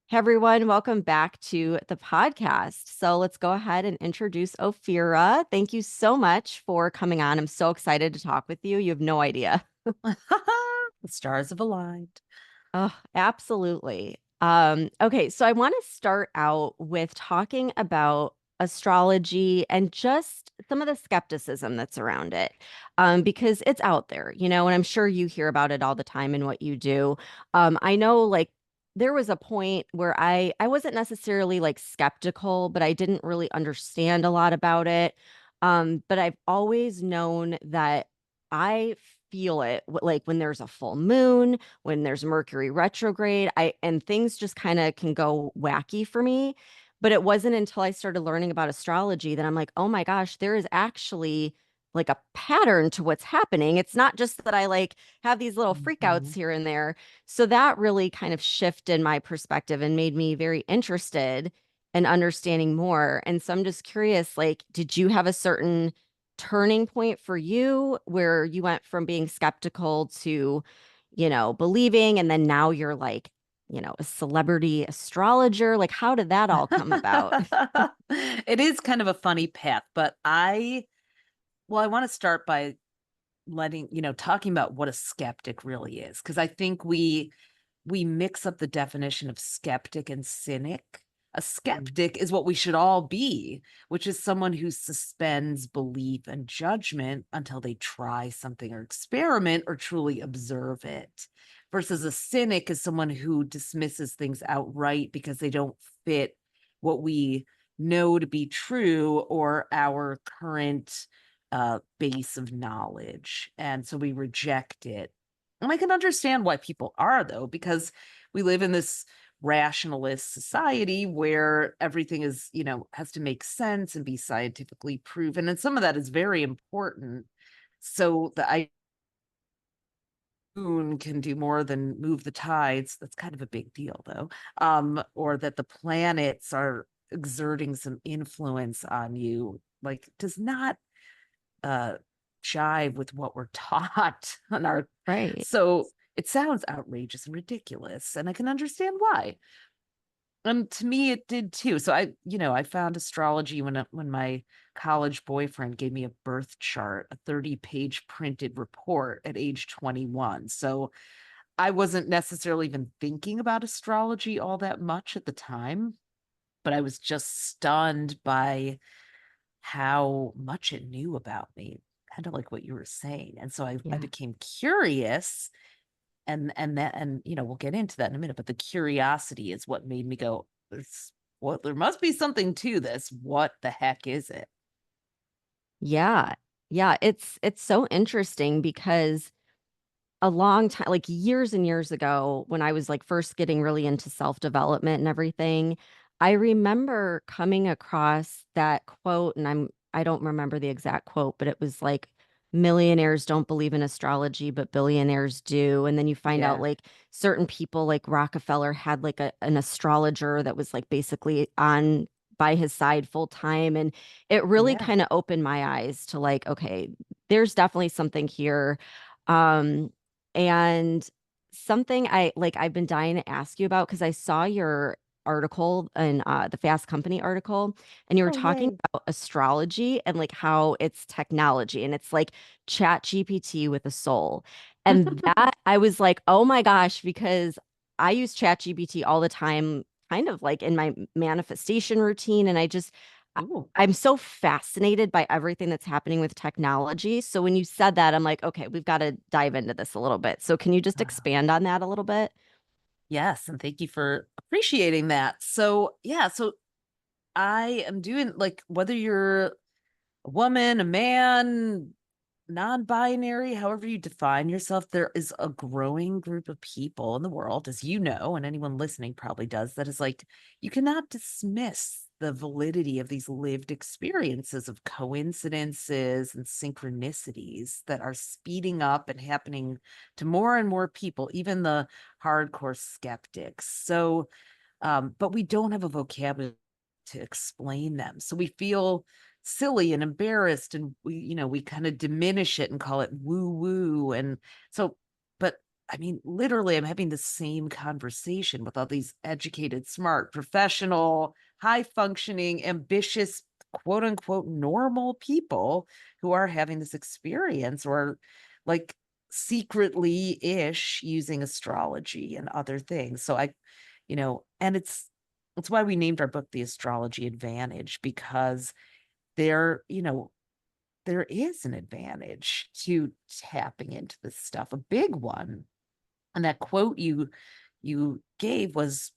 Hey everyone, welcome back to the podcast. So let's go ahead and introduce Ophira. Thank you so much for coming on. I'm so excited to talk with you. You have no idea. The stars have aligned. Oh, absolutely. Okay, so I want to start out with talking about astrology and just some of the skepticism that's around it. Because it's out there, and I'm sure you hear about it all the time in what you do. I know like there was a point where I wasn't necessarily like skeptical, but I didn't really understand a lot about it. But I've always known that I feel it like when there's a full moon, when there's Mercury retrograde, and things just kind of can go wacky for me. But it wasn't until I started learning about astrology that I'm like, oh my gosh, there is actually like a pattern to what's happening. It's not just that I like have these little freakouts Mhm. here and there. So that really kind of shifted my perspective and made me very interested in understanding more. And so I'm just curious, like, did you have a certain turning point for you where you went from being skeptical to, believing, and then now you're like, a celebrity astrologer? Like, how did that all come about? It is kind of a funny path, but I want to start by talking about what a skeptic really is, because I think we mix up the definition of skeptic and cynic. A Mm. skeptic is what we should all be, which is someone who suspends belief and judgment until they try something or experiment or truly observe it. Versus a cynic is someone who dismisses things outright because they don't fit what we know to be true or our current base of knowledge. And so we reject it. And I can understand why people are, though, because we live in this rationalist society where everything is, has to make sense and be scientifically proven. And some of that is very important. So the moon can do more than move the tides. That's kind of a big deal, though. Or that the planets are exerting some influence on you, like, does not uh jive with what we're taught on our Right. so it sounds outrageous and ridiculous, and I can understand why. And to me it did too. So I found astrology when my college boyfriend gave me a birth chart, a 30-page printed report at age 21. So I wasn't necessarily even thinking about astrology all that much at the time, but I was just stunned by how much it knew about me, kind of like what you were saying. And so I Yeah. became curious, and we'll get into that in a minute, but the curiosity is what made me go, well, there must be something to this. What the heck is it? Yeah. Yeah. It's so interesting because a long time, like years and years ago, when I was like first getting really into self-development and everything, I remember coming across that quote, and I don't remember the exact quote, but it was like millionaires don't believe in astrology, but billionaires do. And then you find out Yeah. like certain people like Rockefeller had like an astrologer that was like basically on by his side full time. And it really Yeah. kind of opened my eyes to like, okay, there's definitely something here. Um, and something I've been dying to ask you about because I saw your article in the Fast Company article, and you were Oh, talking yay. about astrology and like how it's technology and it's like Chat GPT with a soul. And that I was like, oh my gosh, because I use Chat GPT all the time, kind of like in my manifestation routine. And I- Ooh. I'm so fascinated by everything that's happening with technology. So when you said that, I'm like, okay, we've got to dive into this a little bit. So can you just Uh, expand on that a little bit? yes, and thank you for appreciating that. So yeah, so I am doing, like, whether you're a woman, a man, non-binary, however you define yourself, there is a growing group of people in the world, as you know, and anyone listening probably does, that is like, you cannot dismiss the validity of these lived experiences of coincidences and synchronicities that are speeding up and happening to more and more people, even the hardcore skeptics. So, but we don't have a vocabulary to explain them. So we feel silly and embarrassed, and we kind of diminish it and call it woo woo. And so, but I mean, literally, I'm having the same conversation with all these educated, smart, professional, high functioning, ambitious, quote unquote, normal people who are having this experience or like secretly ish using astrology and other things. So and it's why we named our book The Astrology Advantage, because there, there is an advantage to tapping into this stuff, a big one. And that quote you gave was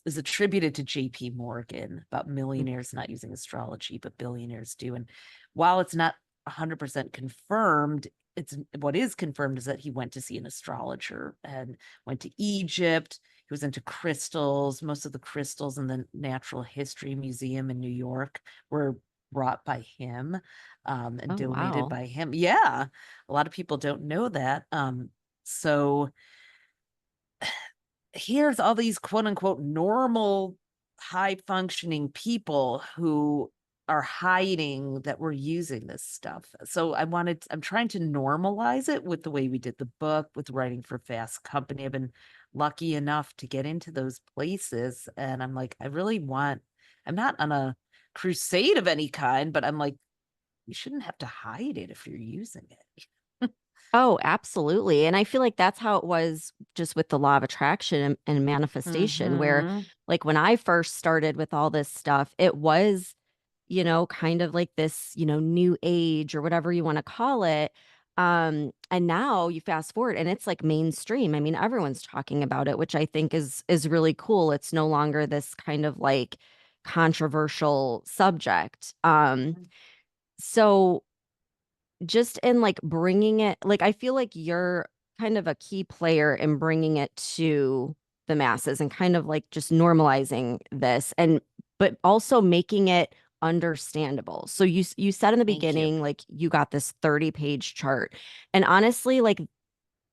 is attributed to JP Morgan about millionaires not using astrology, but billionaires do. And while it's not 100% confirmed, it's what is confirmed is that he went to see an astrologer and went to Egypt. He was into crystals. Most of the crystals in the Natural History Museum in New York were brought by him, and Oh, donated wow. by him. Yeah, a lot of people don't know that. So here's all these quote unquote normal, high functioning people who are hiding that we're using this stuff. So I'm trying to normalize it with the way we did the book, with writing for Fast Company. I've been lucky enough to get into those places. And I'm like, I'm not on a crusade of any kind, but I'm like, you shouldn't have to hide it if you're using it. Oh, absolutely. And I feel like that's how it was just with the law of attraction and manifestation, where Mm-hmm. like when I first started with all this stuff, it was, kind of like this, new age or whatever you want to call it. And now you fast forward and it's like mainstream. I mean, everyone's talking about it, which I think is really cool. It's no longer this kind of like controversial subject. So just in like bringing it, like I feel like you're kind of a key player in bringing it to the masses and kind of like just normalizing this and but also making it understandable. So you said in the Thank you. beginning like you got this 30-page chart. And honestly, like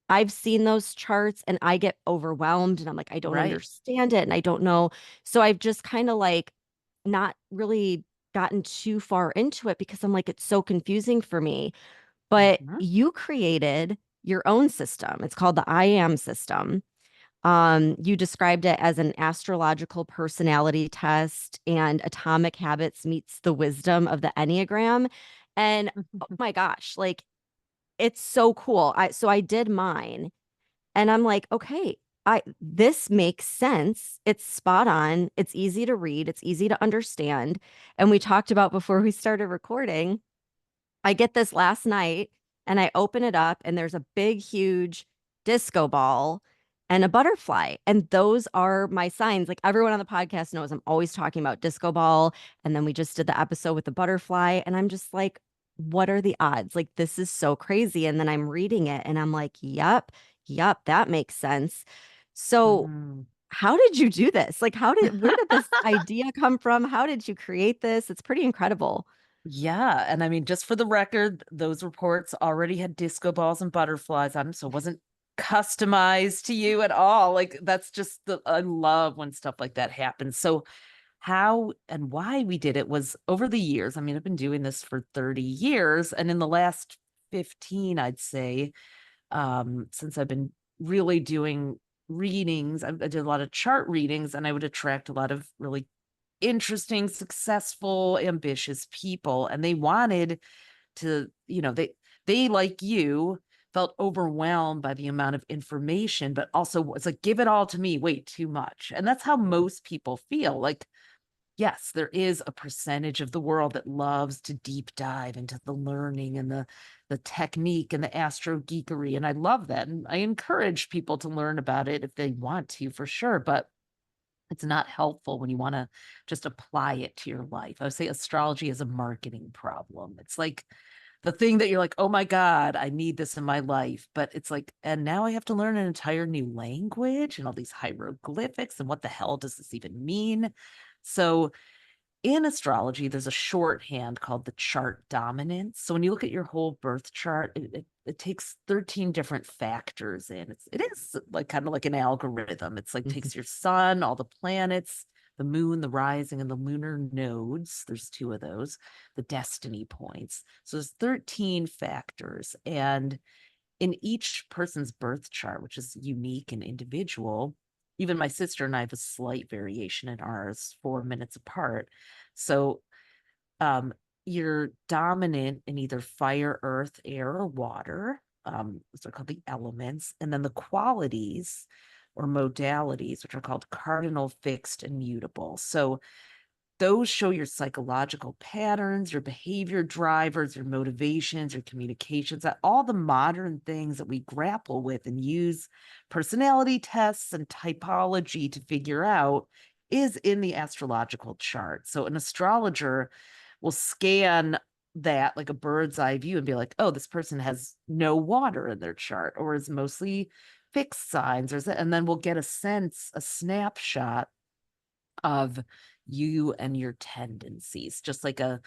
I've seen those charts and I get overwhelmed and I'm like I don't Right. understand it and I don't know. So I've just kind of like not really gotten too far into it because I'm like it's so confusing for me, but Mhm. you created your own system. It's called the IAM system. You described it as an astrological personality test and atomic habits meets the wisdom of the Enneagram. And oh my gosh, like it's so cool. I did mine and I'm like, okay, I this makes sense. It's spot on. It's easy to read, it's easy to understand. And we talked about before we started recording I get this last night and I open it up and there's a big, huge disco ball and a butterfly. And those are my signs. Like everyone on the podcast knows I'm always talking about disco ball. And then we just did the episode with the butterfly. And I'm just like, what are the odds? Like, this is so crazy. And then I'm reading it and I'm like, yep, that makes sense. So, Mm. how did you do this? Like, where did this idea come from? How did you create this? It's pretty incredible. Yeah, and I mean, just for the record, those reports already had disco balls and butterflies on them, so it wasn't customized to you at all. Like that's just I love when stuff like that happens. So how and why we did it was over the years. I mean, I've been doing this for 30 years, and in the last 15, I'd say, since I've been really doing readings, I did a lot of chart readings, and I would attract a lot of really interesting, successful, ambitious people. And they wanted to, they like you felt overwhelmed by the amount of information, but also it's like, give it all to me. Wait, too much. And that's how most people feel. Like, yes, there is a percentage of the world that loves to deep dive into the learning and the technique and the astro geekery. And I love that. And I encourage people to learn about it if they want to, for sure. But it's not helpful when you want to just apply it to your life. I would say astrology is a marketing problem. It's like the thing that you're like, oh my God, I need this in my life. But it's like, and now I have to learn an entire new language and all these hieroglyphics. And what the hell does this even mean? So in astrology, there's a shorthand called the chart dominance. So when you look at your whole birth chart, it takes 13 different factors in. It is like kind of like an algorithm. It's like takes your sun, all the planets, the moon, the rising, and the lunar nodes. There's two of those, the destiny points. So there's 13 factors. And in each person's birth chart, which is unique and individual, even my sister and I have a slight variation in ours, 4 minutes apart. So um, you're dominant in either fire, earth, air, or water. Those are called the elements. And then the qualities or modalities, which are called cardinal, fixed, and mutable. So those show your psychological patterns, your behavior drivers, your motivations, your communications, all the modern things that we grapple with and use personality tests and typology to figure out is in the astrological chart. So an astrologer will scan that like a bird's eye view and be like, oh, this person has no water in their chart or is mostly fixed signs, and then we'll get a sense, a snapshot of you and your tendencies, just like an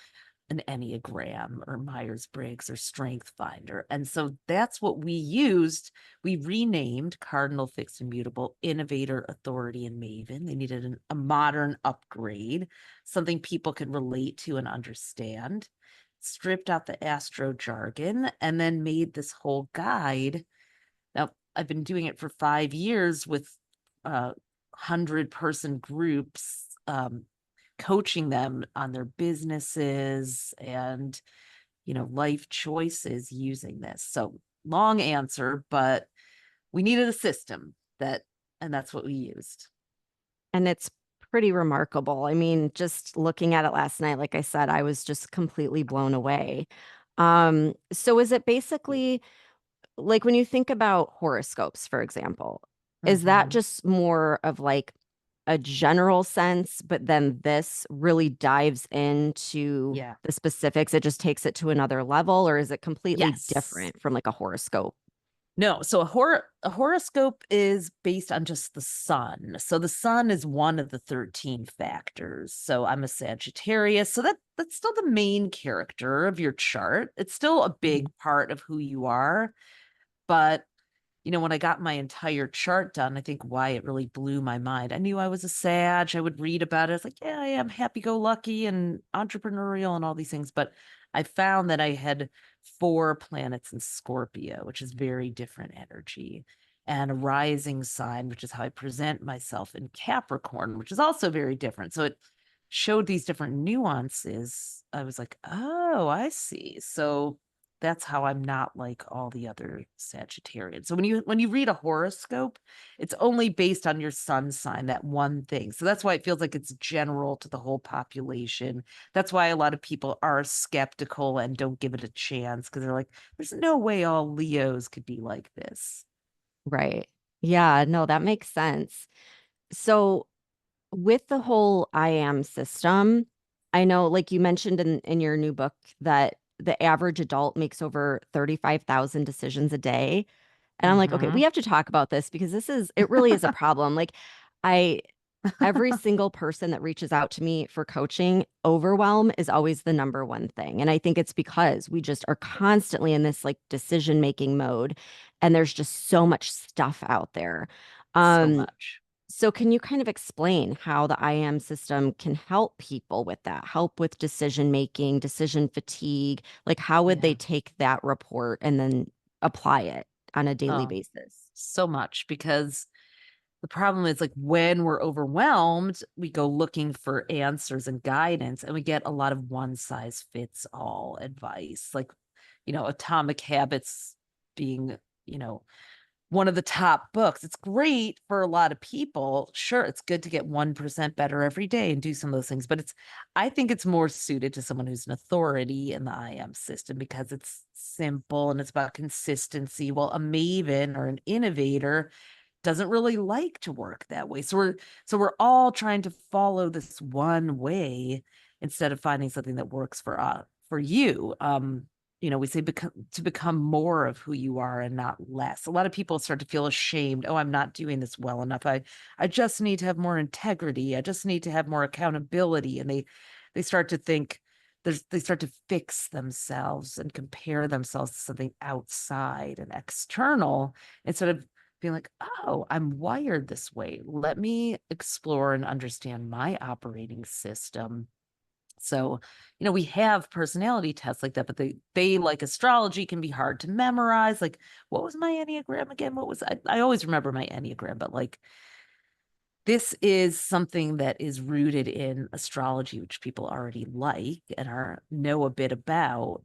Enneagram or Myers-Briggs or Strength Finder. And so that's what we used. We renamed Cardinal, Fixed, and Mutable Innovator, Authority, and Maven. They needed a modern upgrade, something people could relate to and understand. Stripped out the astro jargon and then made this whole guide. Now, I've been doing it for 5 years with 100-person groups, coaching them on their businesses and, life choices using this. So long answer, but we needed a system and that's what we used. And it's pretty remarkable. I mean, just looking at it last night, like I said, I was just completely blown away. So is it basically like when you think about horoscopes, for example, is that Mhm. just more of like a general sense, but then this really dives into Yeah. the specifics? It just takes it to another level, or is it completely Yes. different from like a horoscope? No, so a horoscope is based on just the sun. So the sun is one of the 13 factors. So I'm a Sagittarius, so that's still the main character of your chart. It's still a big Mhm. part of who you are, but when I got my entire chart done, I think why it really blew my mind. I knew I was a Sag. I would read about it. It's like, yeah, I am happy-go-lucky and entrepreneurial and all these things. But I found that I had 4 planets in Scorpio, which is very different energy, and a rising sign, which is how I present myself in Capricorn, which is also very different. So it showed these different nuances. I was like, oh, I see. So that's how I'm not like all the other Sagittarians. So when you read a horoscope, it's only based on your sun sign, that one thing. So that's why it feels like it's general to the whole population. That's why a lot of people are skeptical and don't give it a chance because they're like, there's no way all Leos could be like this. Right. Yeah, no, that makes sense. So with the whole IAM system, I know, like you mentioned in your new book, that the average adult makes over 35,000 decisions a day. And I'm like, okay, we Hmm. have to talk about this because it really is a problem. Like, I, every single person that reaches out to me for coaching, overwhelm is always the number one thing. And I think it's because we just are constantly in this like decision making mode and there's just so much stuff out there. So Um, much. so can you kind of explain how the IAM system can help people with that, help with decision making, decision fatigue? Like how would they Yeah. take that report and then apply it on a daily Oh, basis? so much because the problem is like when we're overwhelmed, we go looking for answers and guidance, and we get a lot of one size fits all advice. Like, Atomic Habits being, you know, one of the top books. It's great for a lot of people. Sure, it's good to get 1% better every day and do some of those things, but I think it's more suited to someone who's an authority in the IM system because it's simple and it's about consistency. Well, a maven or an innovator doesn't really like to work that way. So we're all trying to follow this one way instead of finding something that works for you. We say to become more of who you are and not less. A lot of people start to feel ashamed. Oh, I'm not doing this well enough. I just need to have more integrity. I just need to have more accountability. And they start to think they start to fix themselves and compare themselves to something outside and external instead of being like, oh, I'm wired this way. Let me explore and understand my operating system So, we have personality tests like that, but they like astrology can be hard to memorize. Like, what was my Enneagram again? I always remember my Enneagram, but like this is something that is rooted in astrology, which people already like and know a bit about,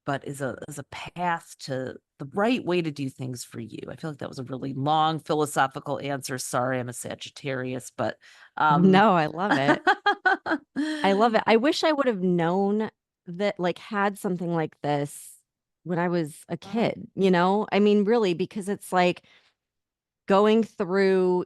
but is a path to the right way to do things for you. I feel like that was a really long philosophical answer. Sorry, I'm a Sagittarius, but No, I love it. I love it. I wish I would have known that, like, had something like this when I was a kid, you know? I mean, really, because it's like going through,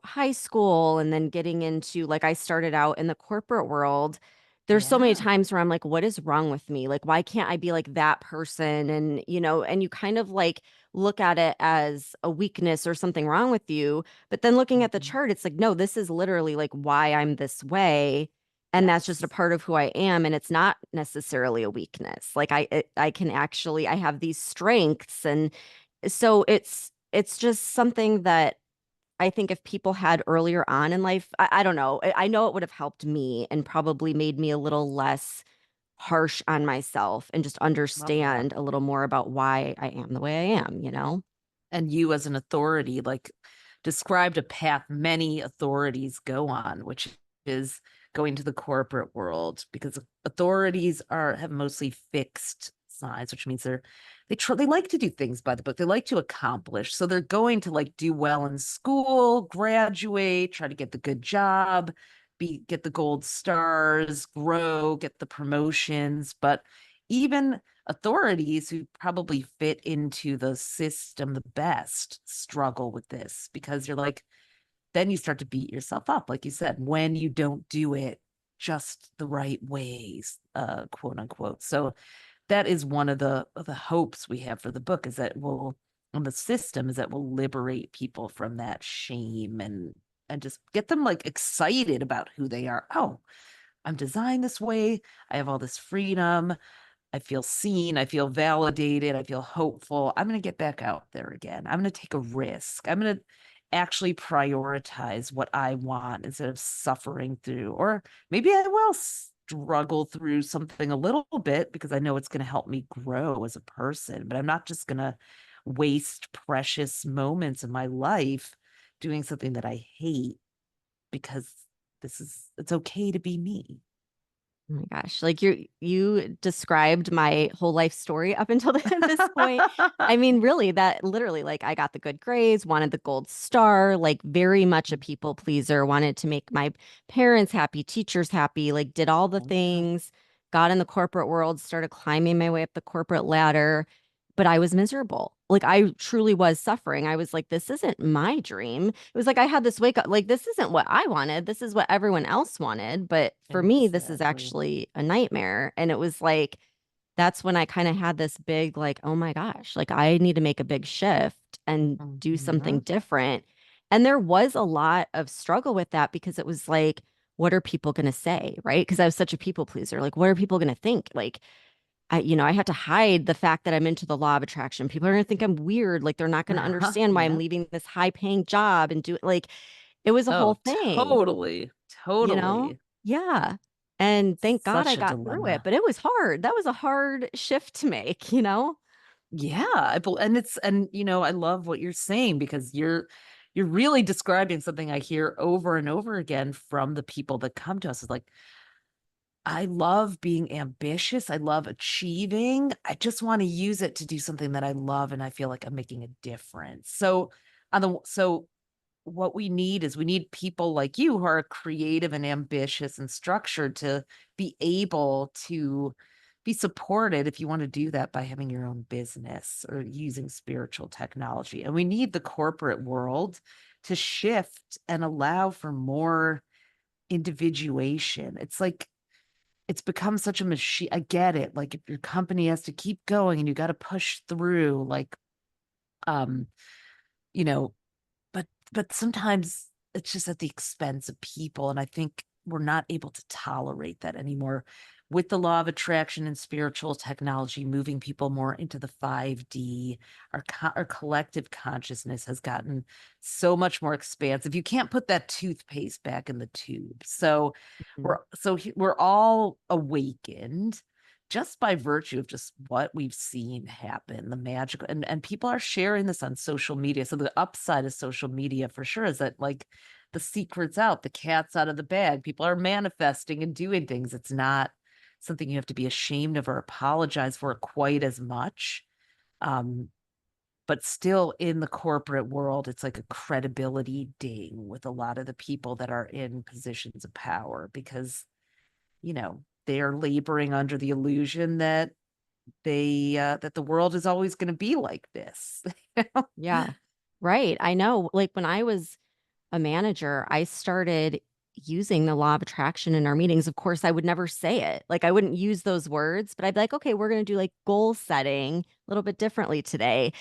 high school and then getting into, like, I started out in the corporate world. There's so many Yeah. times where I'm like, what is wrong with me? Like, why can't I be like that person? And, and you kind of like look at it as a weakness or something wrong with you. But then looking at the Mhm. chart, it's like, no, this is literally like why I'm this way. And that's just a Yes. part of who I am. And it's not necessarily a weakness. Like I can actually, I have these strengths. And so it's just something that I think if people had earlier on in life, I don't know. I know it would have helped me and probably made me a little less harsh on myself and just Love that. understand a little more about why I am the way I am, you know? And you as an authority, like described a path many authorities go on, which is going to the corporate world because authorities have mostly fixed signs, which means they like to do things by the book. They like to accomplish. So they're going to like do well in school, graduate, try to get the good job, get the gold stars, grow, get the promotions. But even authorities who probably fit into the system the best struggle with this because you're like, then you start to beat yourself up, like you said, when you don't do it just the right ways, quote unquote. So that is one of the hopes we have for the book is that will on the system is that will liberate people from that shame and just get them like excited about who they are. Oh, I'm designed this way. I have all this freedom. I feel seen. I feel validated. I feel hopeful. I'm going to get back out there again. I'm going to take a risk. I'm going to actually prioritize what I want instead of suffering through, or maybe I will struggle through something a little bit because I know it's going to help me grow as a person, but I'm not just going to waste precious moments in my life doing something that I hate because it's okay to be me. Oh my gosh. Like you described my whole life story up until this point. I mean, really, that literally, like, I got the good grades, wanted the gold star, like, very much a people pleaser, wanted to make my parents happy, teachers happy, like, did all the Oh, yeah. things, got in the corporate world, started climbing my way up the corporate ladder, but I was miserable. Like, I truly was suffering. I was like, this isn't my dream. It was like I had this wake up, like, this isn't what I wanted. This is what everyone else wanted. But for me, this is Exactly. actually a nightmare. And it was like, that's when I kind of had this big, like, oh my gosh, like, I need to make a big shift and do something Mhm. different. And there was a lot of struggle with that because it was like, what are people going to say? Right. Because I was such a people pleaser. Like, what are people going to think? Like, I had to hide the fact that I'm into the law of attraction. People are going to think I'm weird. Like, they're not going to understand why I'm Yeah. leaving this high paying job and do it. Like, it was a whole Oh, thing, totally. you know? Totally. Yeah. And thank God I Such a got through it, dilemma. but it was hard. That was a hard shift to make, you know? Yeah, and I love what you're saying because you're really describing something I hear over and over again from the people that come to us. It's like, I love being ambitious. I love achieving. I just want to use it to do something that I love and I feel like I'm making a difference. So what we need is we need people like you who are creative and ambitious and structured to be able to be supported if you want to do that by having your own business or using spiritual technology. And we need the corporate world to shift and allow for more individuation. It's like it's become such a machine. I get it. Like if your company has to keep going and you got to push through, like um, you know, but sometimes it's just at the expense of people, and I think we're not able to tolerate that anymore. with the law of attraction and spiritual technology moving people more into the 5D, our collective consciousness has gotten so much more expansive. You can't put that toothpaste back in the tube. So Mhm. we're all awakened just by virtue of just what we've seen happen, the magical, and people are sharing this on social media. So the upside of social media for sure is that, like, the secret's out, the cat's out of the bag. People are manifesting and doing things. It's not something you have to be ashamed of or apologize for quite as much. Um, but still in the corporate world, it's like a credibility ding with a lot of the people that are in positions of power because, they are laboring under the illusion that that the world is always going to be like this. Yeah. Right. I know. Like when I was a manager, I started using the law of attraction in our meetings. Of course, I would never say it. Like I wouldn't use those words, but I'd be like, okay, we're going to do like goal setting a little bit differently today.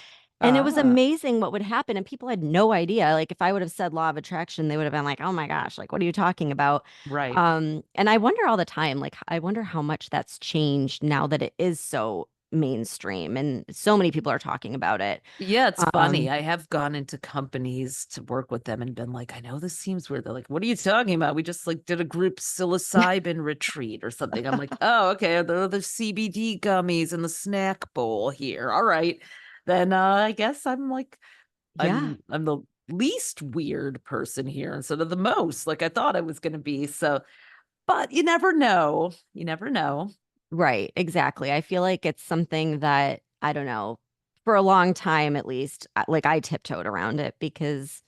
And it was Ah, amazing what would happen. And people had no idea. Like if I would have said law of attraction, they would have been like, oh my gosh, like what are you talking about? right. And I wonder all the time, like I wonder how much that's changed now that it is so mainstream and so many people are talking about it. Yeah, it's funny. Um, I have gone into companies to work with them and been like, I know this seems weird. They're like, what are you talking about? We just like did a group psilocybin retreat or something. I'm like, oh, okay. There are the CBD gummies in the snack bowl here. All right. Then I guess I'm like, yeah. I'm the least weird person here instead of the most, like I thought I was gonna be. So, but you never know. You never know. Right, exactly. I feel like it's something that, I don't know, for a long time at least, like I tiptoed around it because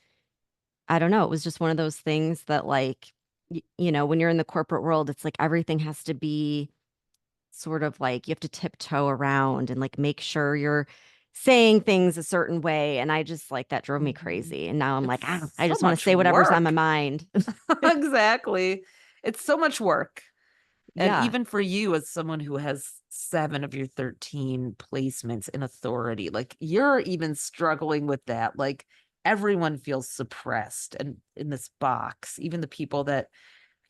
I don't know, it was just one of those things that like, when you're in the corporate world, it's like everything has to be sort of like you have to tiptoe around and like make sure you're saying things a certain way. And I just like that drove me Mhm. crazy. And now I'm like, It's I so just want to much say whatever's on my work. mind. Exactly. It's so much work. And Yeah. even for you, as someone who has 7 of your 13 placements in authority, like you're even struggling with that. Like everyone feels suppressed and in this box, even the people that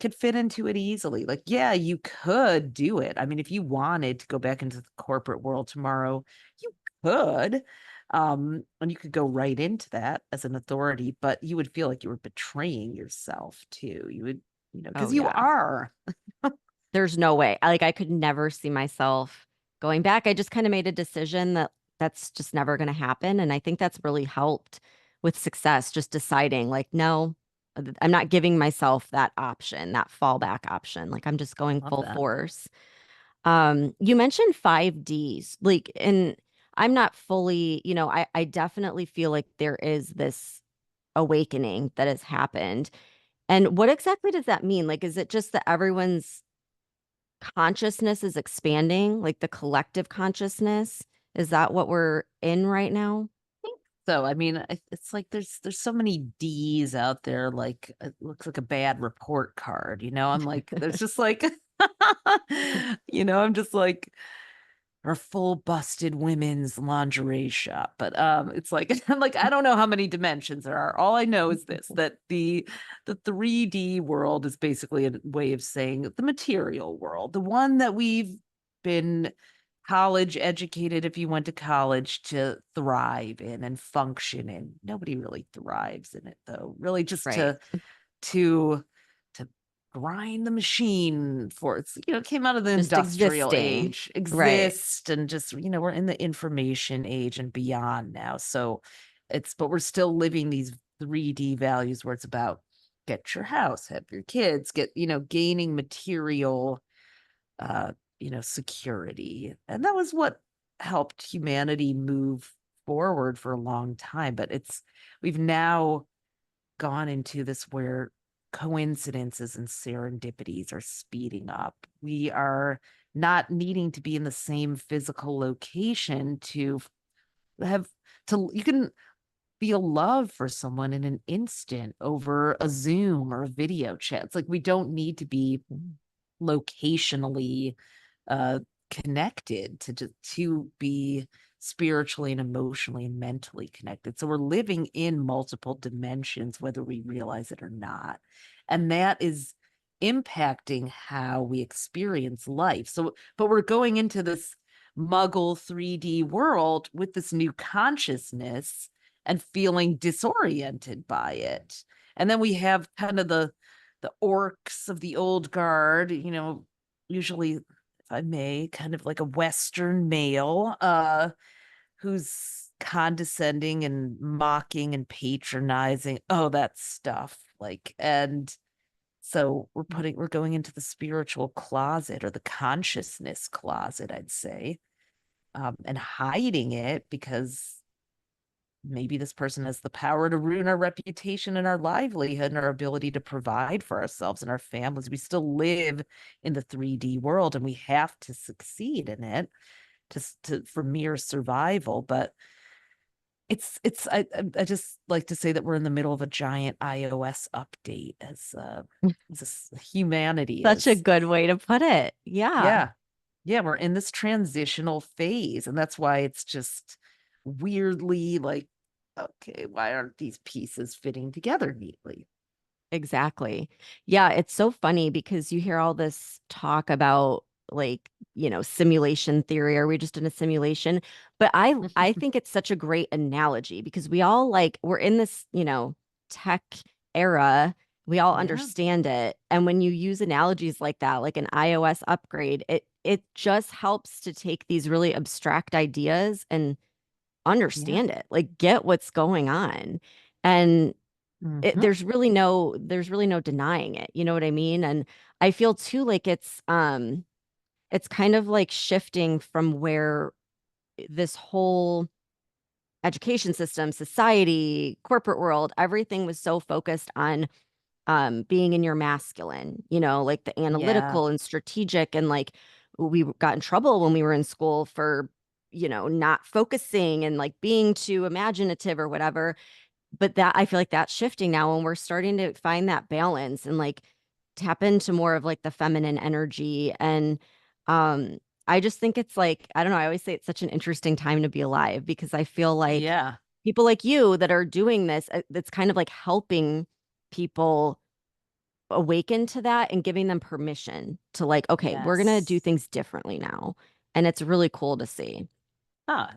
could fit into it easily. Like, yeah, you could do it. I mean, if you wanted to go back into the corporate world tomorrow, you could. And you could go right into that as an authority, but you would feel like you were betraying yourself too. You would, Oh, because you yeah. are. There's no way. Like, I could never see myself going back. I just kind of made a decision that that's just never going to happen. And I think that's really helped with success, just deciding, like, no, I'm not giving myself that option, that fallback option. Like, I'm just going Love full that. force. You mentioned 5Ds, like, and I'm not fully, I definitely feel like there is this awakening that has happened. And what exactly does that mean? Like, is it just that everyone's consciousness is expanding, like the collective consciousness? Is that what we're in right now? So, I mean, it's like there's so many D's out there, like it looks like a bad report card, I'm like, there's just like, I'm just like, or full busted women's lingerie shop. But it's like I'm like, I don't know how many dimensions there are. All I know is this, that the 3D world is basically a way of saying the material world, the one that we've been college educated, if you went to college, to thrive in and function in. Nobody really thrives in it though. Really just Right. to to grind the machine for it came out of the Just industrial existing. age, Right. exist, and just we're in the information age and beyond now. So but we're still living these 3D values where it's about get your house, have your kids, get, gaining material uh, security. And that was what helped humanity move forward for a long time. But we've now gone into this where coincidences and serendipities are speeding up. We are not needing to be in the same physical location to have you can feel love for someone in an instant over a Zoom or a video chat. It's like we don't need to be locationally uh connected to be spiritually and emotionally and mentally connected. So we're living in multiple dimensions whether we realize it or not. And that is impacting how we experience life. So, but we're going into this muggle 3D world with this new consciousness and feeling disoriented by it. And then we have kind of the orcs of the old guard, usually, if I may, kind of like a Western male, who's condescending and mocking and patronizing. Oh, that stuff. Like, and so we're going into the spiritual closet or the consciousness closet, I'd say, and hiding it because maybe this person has the power to ruin our reputation and our livelihood and our ability to provide for ourselves and our families. We still live in the 3D world and we have to succeed in it for mere survival. But I just like to say that we're in the middle of a giant iOS update as humanity Such a is. good way to put it. Yeah. Yeah. Yeah, we're in this transitional phase, and that's why it's just weirdly like, okay, why aren't these pieces fitting together neatly? Exactly. Yeah, it's so funny because you hear all this talk about like, simulation theory. Are we just in a simulation? But I think it's such a great analogy because we all like we're in this, tech era. We all Yeah. understand it. And when you use analogies like that, like an iOS upgrade, it just helps to take these really abstract ideas and Yeah. understand it, like get what's going on. And Hmm. there's really no denying it. You know what I mean? And I feel too like it's kind of like shifting from where this whole education system, society, corporate world, everything was so focused on being in your masculine, like the Yeah. analytical and strategic, and like we got in trouble when we were in school for not focusing and like being too imaginative or whatever. But that I feel like that's shifting now and we're starting to find that balance and like tap into more of like the feminine energy. And um I just think it's like, I don't know, I always say it's such an interesting time to be alive because I feel like Yeah. people like you that are doing this, it's kind of like helping people awaken to that and giving them permission to like, okay, we're gonna do Yes. things differently now. And it's really cool to see. Ah,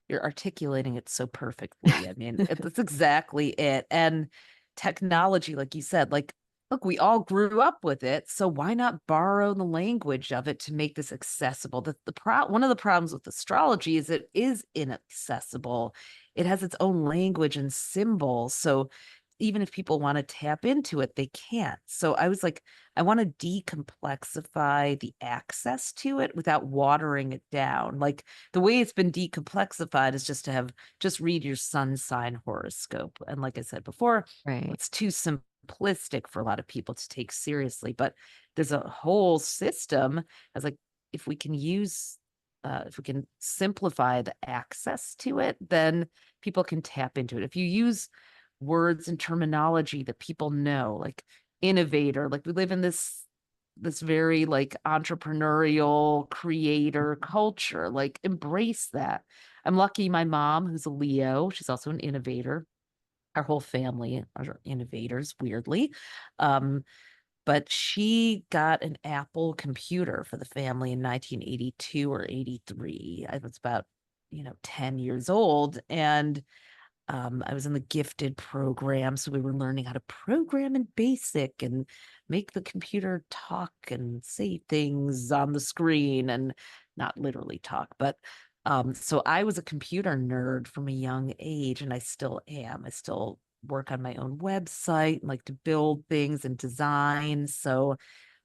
you're articulating it so perfectly. I mean, that's exactly it. And technology, like you said, like, look, we all grew up with it, so why not borrow the language of it to make this accessible? One of the problems with astrology is it is inaccessible. It has its own language and symbols, so even if people want to tap into it, they can't. So I was like, I want to decomplexify the access to it without watering it down. Like the way it's been decomplexified is just read your sun sign horoscope. And like I said before, Right. it's too simplistic for a lot of people to take seriously. But there's a whole system as like if we can if we can simplify the access to it, then people can tap into it. If you use words and terminology that people know, like innovator, like we live in this very like entrepreneurial creator culture, like embrace that. I'm lucky my mom, who's a Leo, she's also an innovator. Our whole family are innovators, weirdly. Um, but she got an Apple computer for the family in 1982 or 83. I was about, 10 years old. And I was in the gifted program, so we were learning how to program in BASIC and make the computer talk and say things on the screen and not literally talk, but so I was a computer nerd from a young age, and I still am. I still work on my own website, like to build things and design. So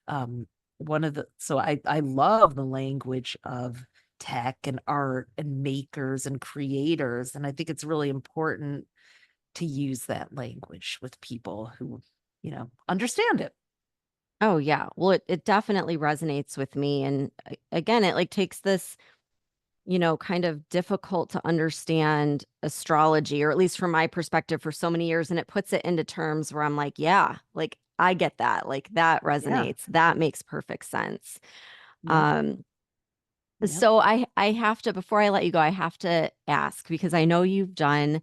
I love the language of tech and art and makers and creators, and I think it's really important to use that language with people who understand it. Oh yeah. Well, it definitely resonates with me. And again, it like takes this, kind of difficult to understand astrology, or at least from my perspective for so many years, and it puts it into terms where I'm like, yeah, like I get that. Like that Yeah. resonates. That makes perfect sense. Yep. Um, Yep. so I have to, before I let you go, I have to ask because I know you've done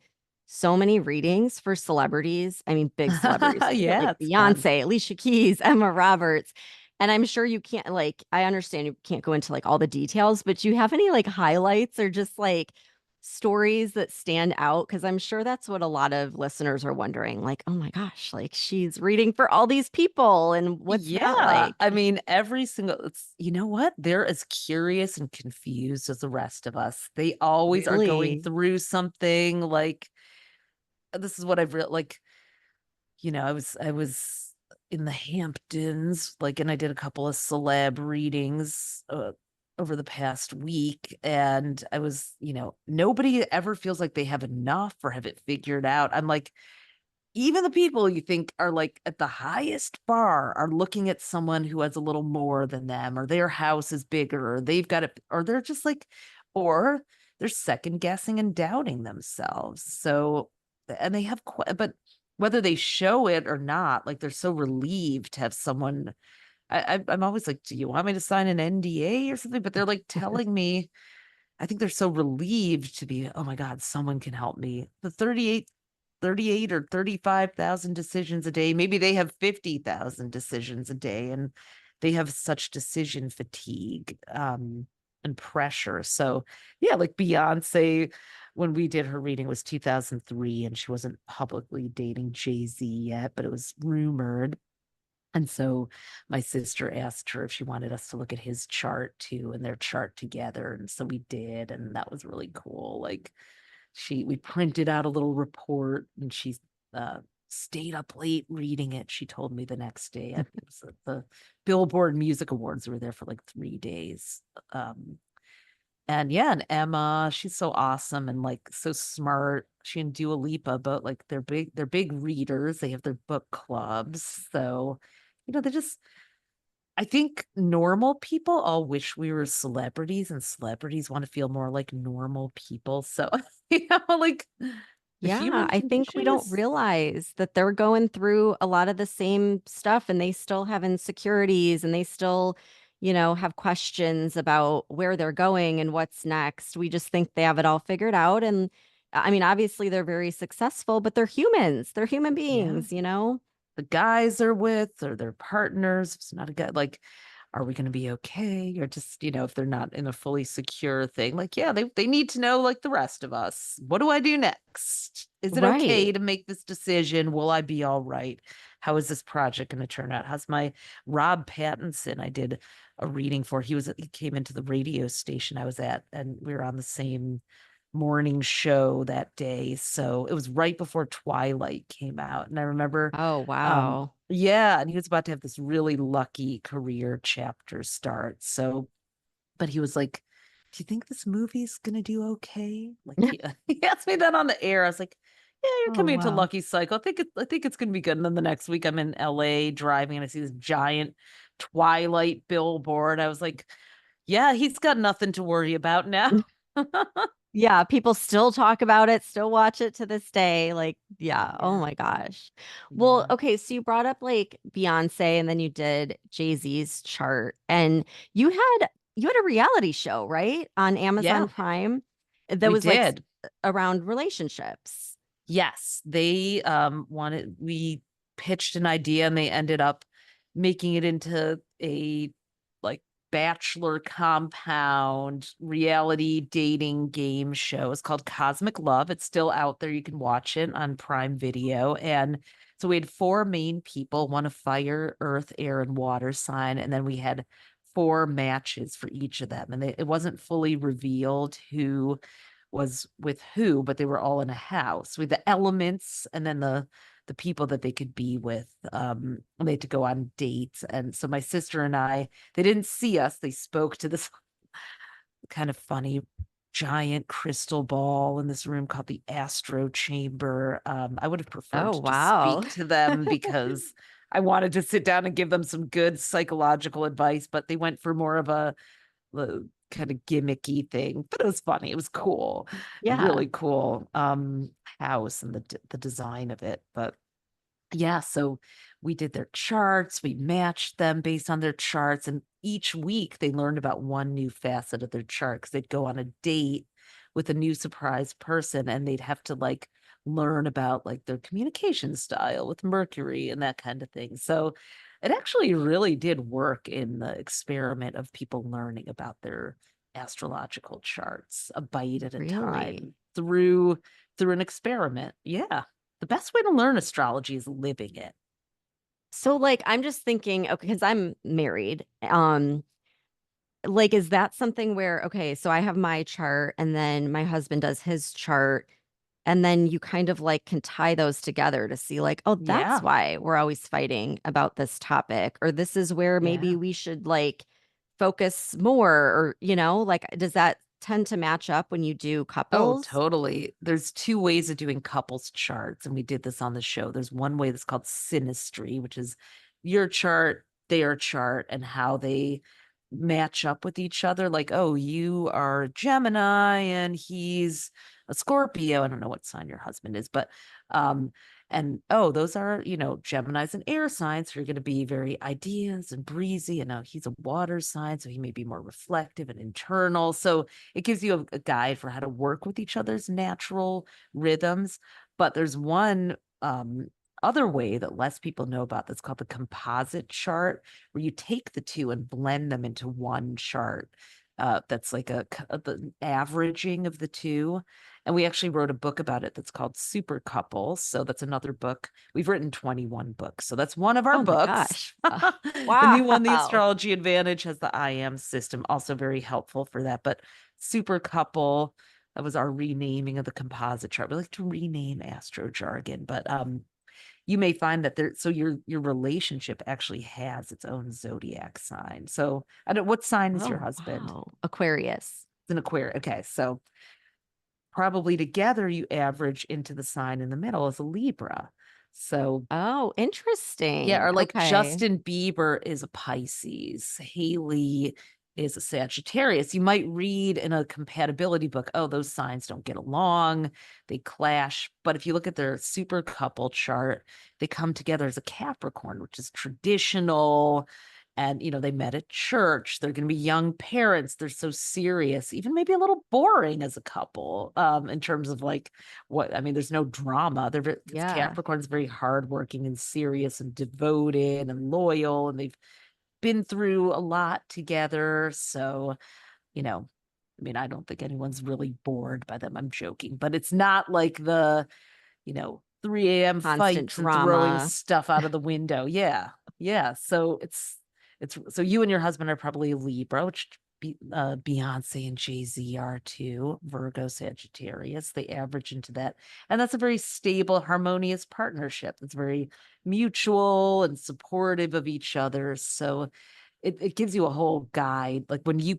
so many readings for celebrities. I mean, big celebrities. You get Yeah, like it's fun. Beyonce, Alicia Keys, Emma Roberts. And I'm sure you can't like, I understand you can't go into like all the details, but do you have any like highlights or just like stories that stand out? Because I'm sure that's what a lot of listeners are wondering. Like, oh my gosh, like she's reading for all these people. And what's that Yeah, like? I mean, every single, it's, you know what? They're as curious and confused as the rest of us. They always are going Really? through something like, this is what I've read, like, I was in the Hamptons, like, and I did a couple of celeb readings over the past week, and I was, nobody ever feels like they have enough or have it figured out. I'm like, even the people you think are like at the highest bar are looking at someone who has a little more than them, or their house is bigger, or they've got it, or they're just like, or they're second guessing and doubting themselves. So, and they have, but whether they show it or not, like they're so relieved to have someone. I'm always like, do you want me to sign an NDA or something? But they're like telling me, I think they're so relieved to be, oh my God, someone can help me. The 38 or 35,000 decisions a day. Maybe they have 50,000 decisions a day and they have such decision fatigue and pressure. So, yeah, like Beyonce, when we did her reading was 2003 and she wasn't publicly dating Jay-Z yet, but it was rumored. And so my sister asked her if she wanted us to look at his chart too and their chart together. And so we did. And that was really cool. Like, we printed out a little report and she uh stayed up late reading it. She told me the next day. It was at the Billboard Music Awards. We were there for like 3 days. Um and yeah, and Emma, she's so awesome and like so smart. She and Dua Lipa, but like they're big readers. They have their book clubs. So, they just, I think normal people all wish we were celebrities and celebrities want to feel more like normal people. So, like the Yeah, human I think we condition don't is, realize that they're going through a lot of the same stuff and they still have insecurities and they still, have questions about where they're going and what's next. We just think they have it all figured out. And I mean, obviously they're very successful, but they're humans. They're human yeah, beings. the guys they're with or their partners. It's not a guy like, are we going to be okay? Or just, if they're not in a fully secure thing, like, yeah, they need to know like the rest of us. What do I do next? Is it okay Right. to make this decision? Will I be all right? How is this project going to turn out? How's my Rob Pattinson? I did a reading for. He came into the radio station I was at, and we were on the same morning show that day. So it was right before Twilight came out. And I remember, Oh, wow. yeah, and he was about to have this really lucky career chapter start. So, but he was like, do you think this movie's gonna do okay? Like he asked me that on the air. I was like, yeah, you're Oh, coming into wow. Lucky Cycle. I think it's gonna be good. And then the next week I'm in LA driving and I see this giant Twilight billboard. I was like, yeah, he's got nothing to worry about now. Yeah, people still talk about it, still watch it to this day. Like, yeah, oh Yeah. my gosh. Well, Yeah. okay, so you brought up like Beyonce and then you did Jay-Z's chart and you had a reality show, right? On Yeah, Amazon Prime that we was like did. around relationships. Yes, they wanted we pitched an idea and they ended up making it into a like bachelor compound reality dating game show. It's called Cosmic Love. It's still out there. You can watch it on Prime Video. And so we had four main people, one a fire, earth, air, and water sign, and then we had four matches for each of them. And it wasn't fully revealed who was with who, but they were all in a house with the elements and then the people that they could be with. They had to go on dates. And so my sister and I, they didn't see us. They spoke to this kind of funny giant crystal ball in this room called the Astro Chamber. I would have preferred Oh, to just wow. speak to them because I wanted to sit down and give them some good psychological advice, but they went for more of a kind of gimmicky thing, but it was funny. It was cool, a Yeah. really cool house and the design of it. But yeah, so we did their charts, we matched them based on their charts, and each week they learned about one new facet of their chart because they'd go on a date with a new surprise person and they'd have to like learn about like their communication style with Mercury and that kind of thing. So it actually really did work in the experiment of people learning about their astrological charts a bite at a Really? time through an experiment. Yeah. The best way to learn astrology is living it. So like I'm just thinking, okay, because I'm married. Like, is that something where, okay, so I have my chart and then my husband does his chart, and then you kind of like can tie those together to see, like, oh, that's Yeah. why we're always fighting about this topic, or this is where maybe Yeah. we should like focus more, or, like, does that tend to match up when you do Oh, couples? totally. There's two ways of doing couples charts, and we did this on the show. There's one way that's called synastry, which is your chart, their chart, and how they match up with each other. Like, oh, you are Gemini and he's a Scorpio. I don't know what sign your husband is, but um, and oh, those are, Gemini's and air signs. So you're going to be very ideas and breezy. And he's a water sign, so he may be more reflective and internal. So it gives you a guide for how to work with each other's natural rhythms. But there's one other way that less people know about that's called the composite chart, where you take the two and blend them into one chart. That's like the averaging of the two. And we actually wrote a book about it that's called Super Couples. So that's another book. We've written 21 books. So that's one of our Oh my books. gosh. The new one, The Wow. Astrology Advantage, has the IAM system, also very helpful for that. But Super Couple, that was our renaming of the composite chart. We like to rename astro jargon, but you may find that so your relationship actually has its own zodiac sign. So I don't, what sign is your Oh, husband? wow. Aquarius. It's an Aquarius. Okay, so probably together you average into the sign in the middle as a Libra. So Oh, yeah, interesting. or like Okay. Justin Bieber is a Pisces, Haley is a Sagittarius. You might read in a compatibility book, oh, those signs don't get along, they clash. But if you look at their super couple chart, they come together as a Capricorn, which is traditional. And, they met at church. They're going to be young parents. They're so serious, even maybe a little boring as a couple, in terms of like I mean, there's no drama. Because Yeah. Capricorn's very hardworking and serious and devoted and loyal, and they've been through a lot together. So, I mean, I don't think anyone's really bored by them. I'm joking, but it's not like the, 3 a.m. Constant fights and throwing drama. stuff out of the window. Yeah. Yeah. So so you and your husband are probably a Libra, which Beyonce and Jay-Z are too, Virgo, Sagittarius. They average into that. And that's a very stable, harmonious partnership. That's very mutual and supportive of each other. So it gives you a whole guide. Like when you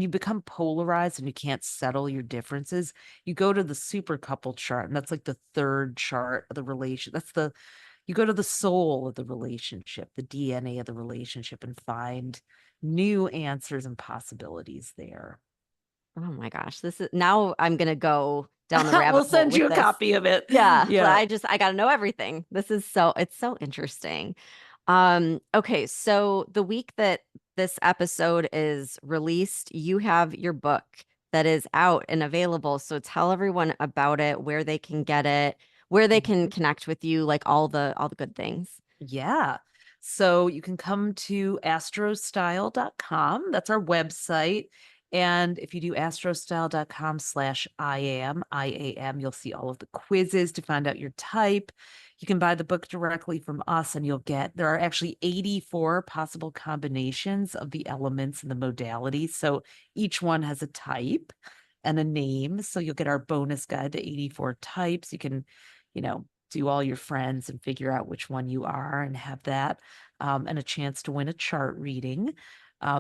become polarized and you can't settle your differences, you go to the super couple chart, and that's like the third chart of the relation. You go to the soul of the relationship, the DNA of the relationship, and find new answers and possibilities there. Oh my gosh. This is now I'm gonna go down the rabbit We'll hole send with you a this. copy of it. Yeah, Yeah. I gotta know everything. It's so interesting. Okay, so the week that this episode is released, you have your book that is out and available. So tell everyone about it, where they can get it, where they can Mhm. connect with you, like all the good things. Yeah. So you can come to astrostyle.com. That's our website. And if you do astrostyle.com/IAM, you'll see all of the quizzes to find out your type. You can buy the book directly from us, and there are actually 84 possible combinations of the elements and the modalities. So each one has a type and a name. So you'll get our bonus guide to 84 types. You can, do all your friends and figure out which one you are and have that, and a chance to win a chart reading.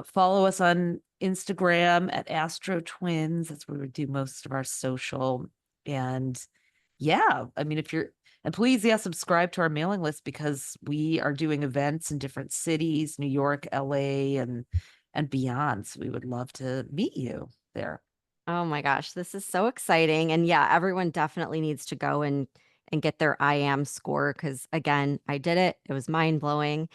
Follow us on Instagram at AstroTwins. That's where we do most of our social. And yeah, I mean, and please, yeah, subscribe to our mailing list, because we are doing events in different cities, New York, LA, and beyond. So we would love to meet you there. Oh my gosh, this is so exciting. And yeah, everyone definitely needs to go and get their IAM score because again, I did it. It was mind-blowing.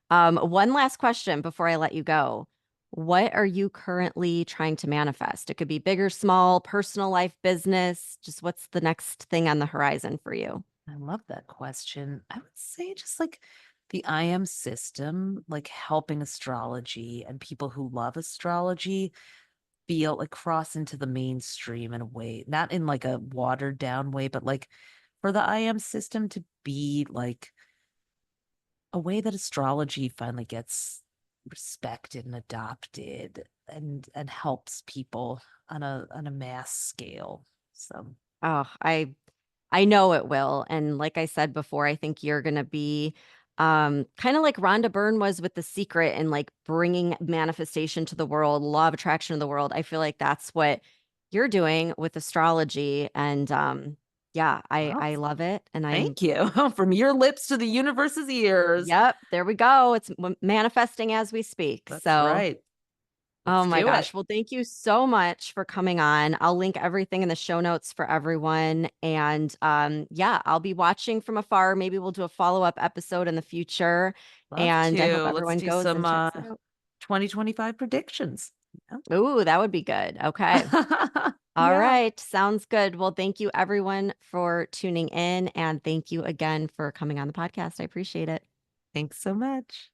One last question before I let you go. What are you currently trying to manifest? It could be big or small, personal life, business. Just what's the next thing on the horizon for you? I love that question. I would say just like the IAM system, like helping astrology and people who love astrology feel like cross into the mainstream in a way, not in like a watered down way, but like for the IAM system to be like a way that astrology finally gets respected and adopted and helps people on a mass scale. So Oh, I know it will. And like I said before, I think you're going to be kind of like Rhonda Byrne was with The Secret and like bringing manifestation to the world, law of attraction to the world. I feel like that's what you're doing with astrology. And yeah, well, I love it. And I'm, thank you. From your lips to the universe's ears. yep, there we go. It's manifesting as we speak. That's So right. oh Let's my do it. gosh. Well, thank you so much for coming on. I'll link everything in the show notes for everyone. And yeah, I'll be watching from afar. Maybe we'll do a follow-up episode in the future. Love And I hope to. Let's everyone do goes some and checks it out. 2025 predictions. Ooh, that would be good. Okay. Yeah. All Yeah. right. Sounds good. Well, thank you everyone for tuning in. And thank you again for coming on the podcast. I appreciate it. Thanks so much.